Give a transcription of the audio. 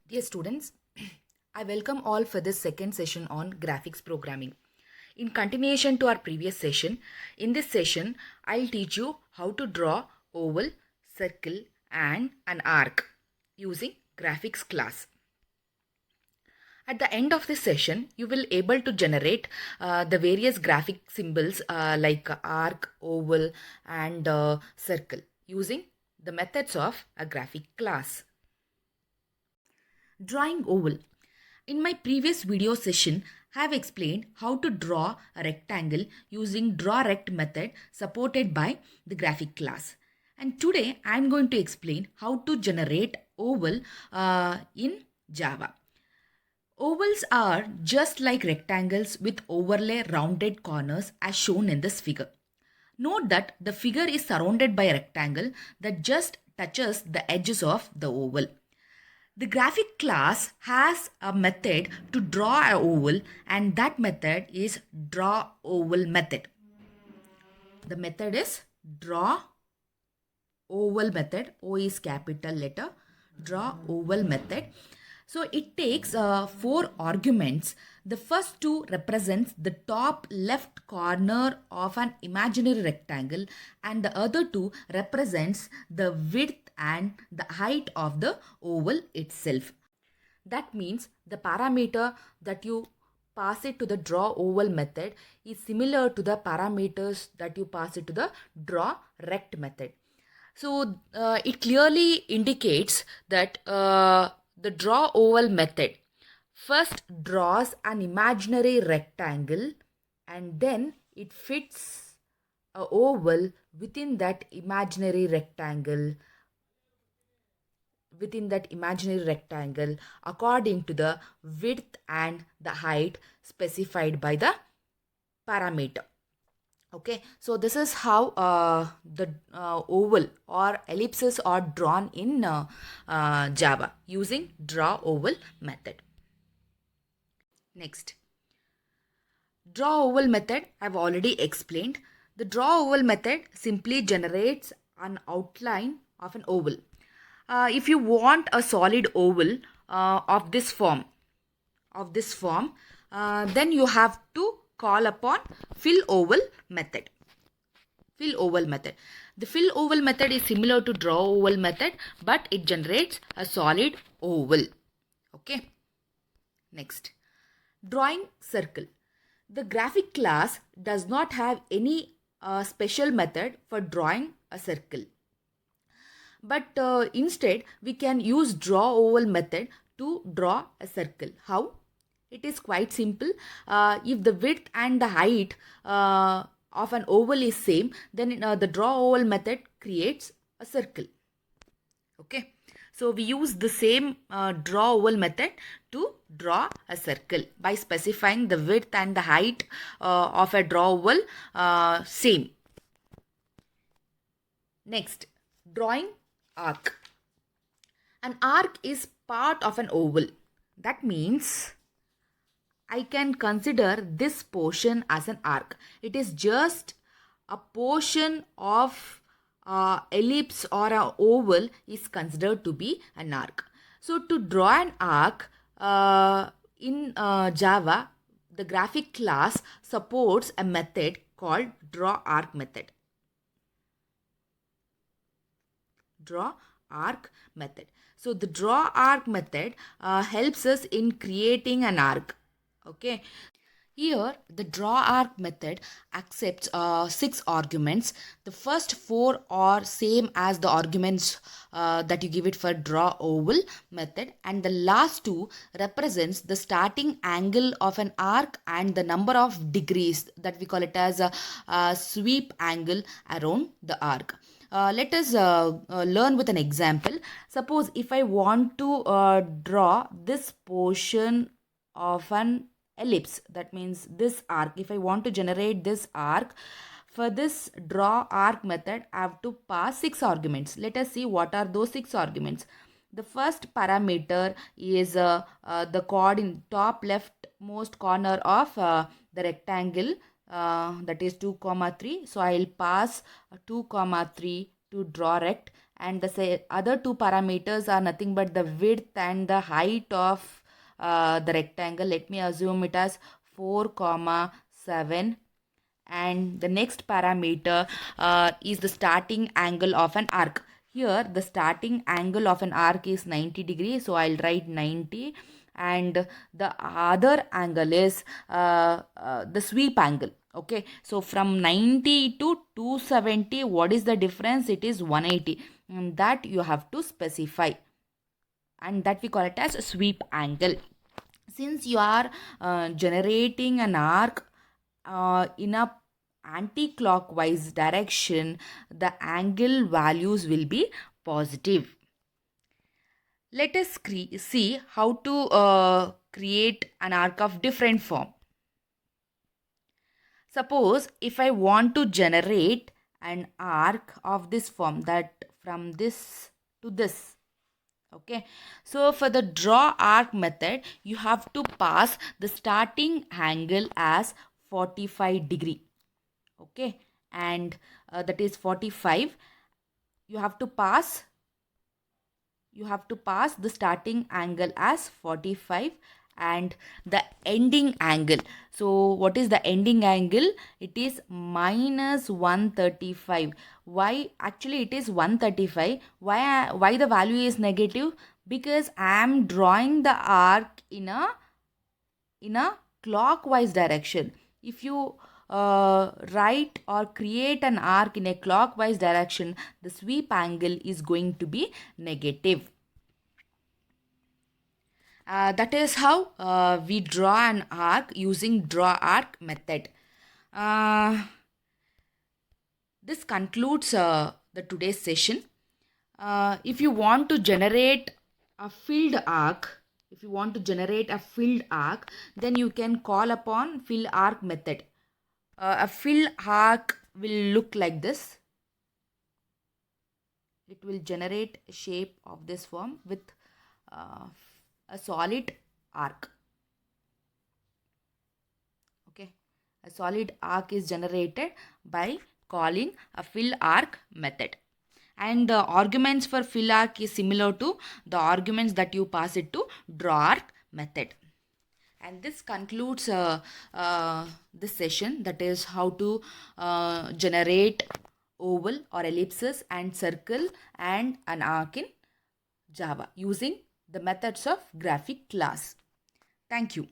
Dear students, I welcome all for this second session on graphics programming. In continuation to our previous session, in this session, I'll teach you how to draw oval, circle and an arc using graphics class. At the end of this session, you will able to generate the various graphic symbols like arc, oval and circle using the methods of a graphic class. Drawing oval. In my previous video session, I have explained how to draw a rectangle using DrawRect method supported by the graphic class. And today I am going to explain how to generate oval in Java. Ovals are just like rectangles with overlay rounded corners as shown in this figure. Note that the figure is surrounded by a rectangle that just touches the edges of the oval. The graphic class has a method to draw an oval, and that method is draw oval method. The method is draw oval method. O is capital letter. Draw oval method. So it takes 4 arguments. The first 2 represents the top left corner of an imaginary rectangle, and the other 2 represents the width and the height of the oval itself. That means the parameter that you pass it to the draw oval method is similar to the parameters that you pass it to the draw rect method. So it clearly indicates that the draw oval method first draws an imaginary rectangle and then it fits a oval within that imaginary rectangle according to the width and the height specified by the parameter. Okay, so this is how the oval or ellipses are drawn in Java using draw oval method. Next, draw oval method I have already explained. The draw oval method simply generates an outline of an oval. If you want a solid oval of this form, then you have to call upon fill oval method. The fill oval method is similar to draw oval method, but it generates a solid oval. Okay. Next, drawing circle. The graphic class does not have any special method for drawing a circle. But instead, we can use draw oval method to draw a circle. How? It is quite simple. If the width and the height of an oval is same, then the draw oval method creates a circle. Okay. So we use the same draw oval method to draw a circle by specifying the width and the height of a draw oval same. Next, drawing arc. An arc is part of an oval. That means I can consider this portion as an arc. It is just a portion of ellipse or an oval is considered to be an arc. So to draw an arc in Java, the graphic class supports a method called draw arc method. Draw arc method. So the draw arc method helps us in creating an arc. Okay. Here, the draw arc method accepts 6 arguments. The first 4 are same as the arguments that you give it for draw oval method, and the last 2 represents the starting angle of an arc and the number of degrees that we call it as a sweep angle around the arc. Let us learn with an example. Suppose if I want to draw this portion of an ellipse, that means this arc, if I want to generate this arc, for this draw arc method I have to pass 6 arguments. Let us see what are those 6 arguments. The first parameter is the chord in top leftmost corner of the rectangle, that is 2 comma 3. So I will pass 2 comma 3 to draw rect, and the other two parameters are nothing but the width and the height of the rectangle. Let me assume it as 4 comma 7, and the next parameter is the starting angle of an arc. Here the starting angle of an arc is 90 degrees, so I'll write 90, and the other angle is the sweep angle. Okay, so from 90 to 270, what is the difference? It is 180, and that you have to specify, and that we call it as a sweep angle. Since you are generating an arc in a anti-clockwise direction, the angle values will be positive. Let us see how to create an arc of different form. Suppose if I want to generate an arc of this form, that from this to this. Okay, so for the draw arc method, you have to pass the starting angle as 45 degree. Okay, and that is 45. You have to pass the starting angle as 45 and the ending angle. So what is the ending angle? It is minus 135. Why? Actually it is 135. Why the value is negative? Because I am drawing the arc in a clockwise direction. If you write or create an arc in a clockwise direction, the sweep angle is going to be negative. That is how we draw an arc using draw arc method. This concludes the today's session. If you want to generate a filled arc, then you can call upon fill arc method. A fill arc will look like this. It will generate a shape of this form with a solid arc. Okay, a solid arc is generated by calling a fill arc method, and the arguments for fill arc is similar to the arguments that you pass it to draw arc method. And this concludes this session, that is how to generate oval or ellipses and circle and an arc in Java using the methods of graphic class. Thank you.